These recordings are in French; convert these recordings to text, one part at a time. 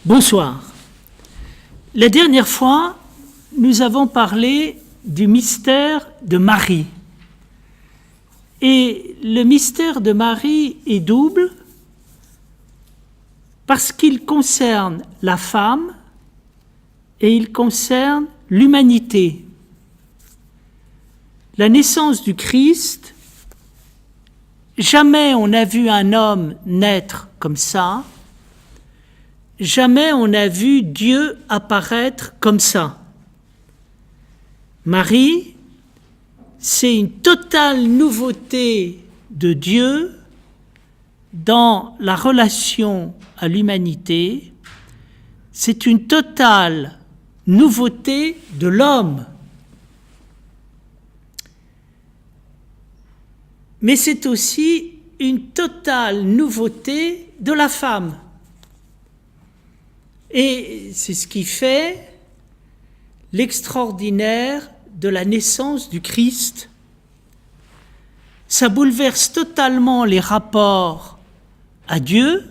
Bonsoir. La dernière fois, nous avons parlé du mystère de Marie. Et le mystère de Marie est double parce qu'il concerne la femme et il concerne l'humanité. La naissance du Christ, jamais on n'a vu un homme naître comme ça, jamais on n'a vu Dieu apparaître comme ça. Marie, c'est une totale nouveauté de Dieu dans la relation à l'humanité, c'est une totale nouveauté de l'homme. Mais c'est aussi une totale nouveauté de la femme. Et c'est ce qui fait l'extraordinaire de la naissance du Christ. Ça bouleverse totalement les rapports à Dieu,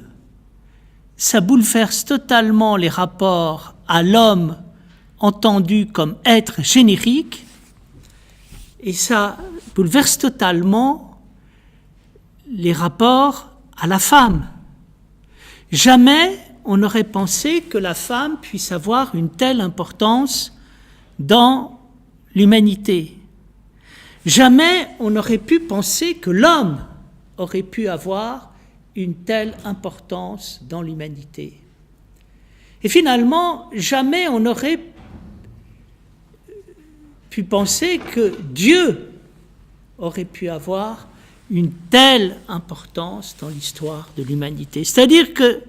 ça bouleverse totalement les rapports à l'homme entendu comme être générique, et ça bouleverse totalement les rapports à la femme. Jamais on n'aurait pensé que la femme puisse avoir une telle importance dans l'humanité. Jamais on n'aurait pu penser que l'homme aurait pu avoir une telle importance dans l'humanité. Et finalement, jamais on n'aurait pu penser que Dieu aurait pu avoir une telle importance dans l'histoire de l'humanité. C'est-à-dire que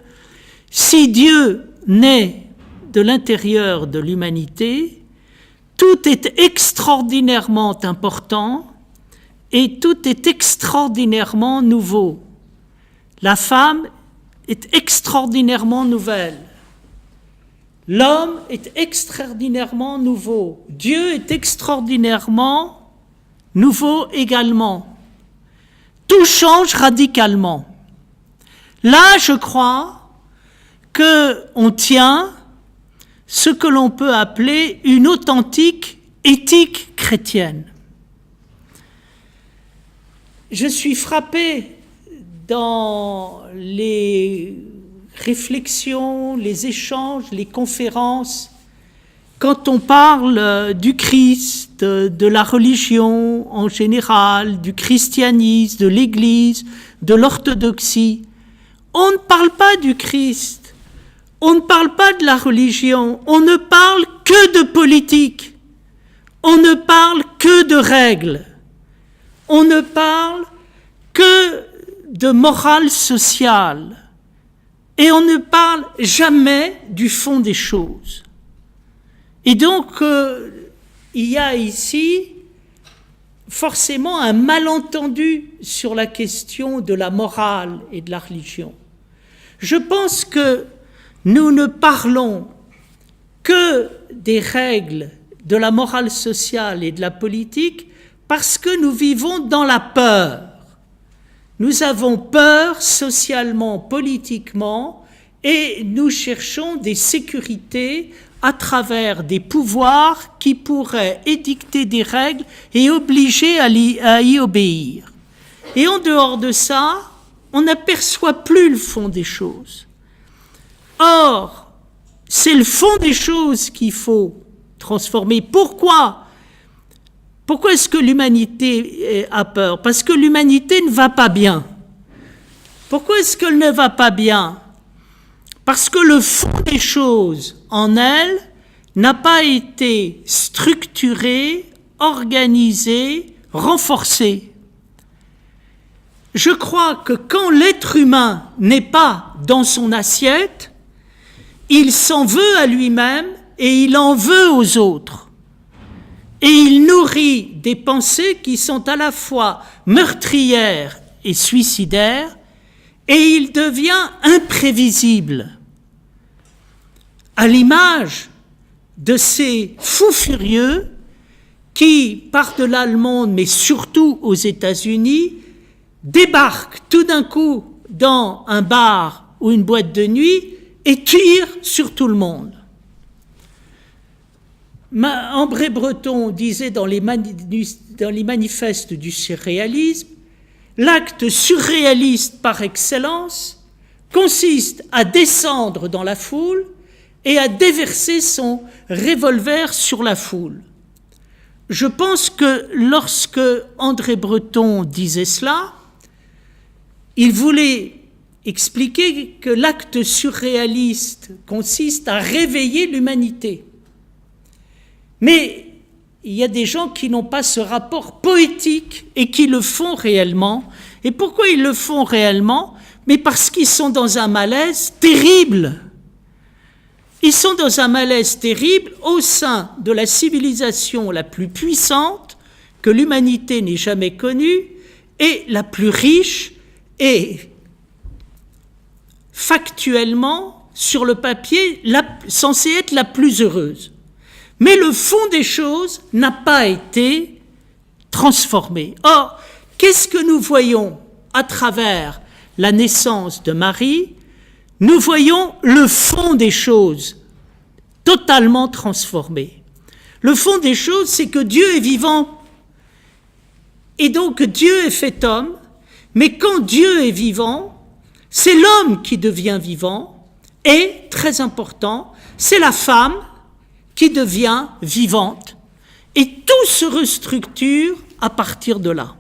si Dieu naît de l'intérieur de l'humanité, tout est extraordinairement important et tout est extraordinairement nouveau. La femme est extraordinairement nouvelle. L'homme est extraordinairement nouveau. Dieu est extraordinairement nouveau également. Tout change radicalement. Là, je crois qu'on tient ce que l'on peut appeler une authentique éthique chrétienne. Je suis frappé dans les réflexions, les échanges, les conférences, quand on parle du Christ, de la religion en général, du christianisme, de l'Église, de l'orthodoxie, on ne parle pas du Christ. On ne parle pas de la religion, on ne parle que de politique, on ne parle que de règles, on ne parle que de morale sociale, et on ne parle jamais du fond des choses. Et donc, il y a ici forcément un malentendu sur la question de la morale et de la religion. Je pense que nous ne parlons que des règles de la morale sociale et de la politique parce que nous vivons dans la peur. Nous avons peur socialement, politiquement, et nous cherchons des sécurités à travers des pouvoirs qui pourraient édicter des règles et obliger à y obéir. Et en dehors de ça, on n'aperçoit plus le fond des choses. Or, c'est le fond des choses qu'il faut transformer. Pourquoi est-ce que l'humanité a peur? Parce que l'humanité ne va pas bien. Pourquoi est-ce qu'elle ne va pas bien? Parce que le fond des choses en elle n'a pas été structuré, organisé, renforcé. Je crois que quand l'être humain n'est pas dans son assiette, il s'en veut à lui-même et il en veut aux autres. Et il nourrit des pensées qui sont à la fois meurtrières et suicidaires, et il devient imprévisible. À l'image de ces fous furieux qui, par-delà le monde, mais surtout aux États-Unis, débarquent tout d'un coup dans un bar ou une boîte de nuit et tire sur tout le monde. André Breton disait dans les manifestes du surréalisme, l'acte surréaliste par excellence consiste à descendre dans la foule et à déverser son revolver sur la foule. Je pense que lorsque André Breton disait cela, il voulait expliquer que l'acte surréaliste consiste à réveiller l'humanité. Mais il y a des gens qui n'ont pas ce rapport poétique et qui le font réellement. Et pourquoi ils le font réellement? Mais parce qu'ils sont dans un malaise terrible. Ils sont dans un malaise terrible au sein de la civilisation la plus puissante que l'humanité n'ait jamais connue et la plus riche et factuellement, sur le papier, censée être la plus heureuse. Mais le fond des choses n'a pas été transformé. Or, qu'est-ce que nous voyons à travers la naissance de Marie? Nous voyons le fond des choses totalement transformé. Le fond des choses, c'est que Dieu est vivant. Et donc Dieu est fait homme, mais quand Dieu est vivant, c'est l'homme qui devient vivant, et, très important, c'est la femme qui devient vivante. Et tout se restructure à partir de là.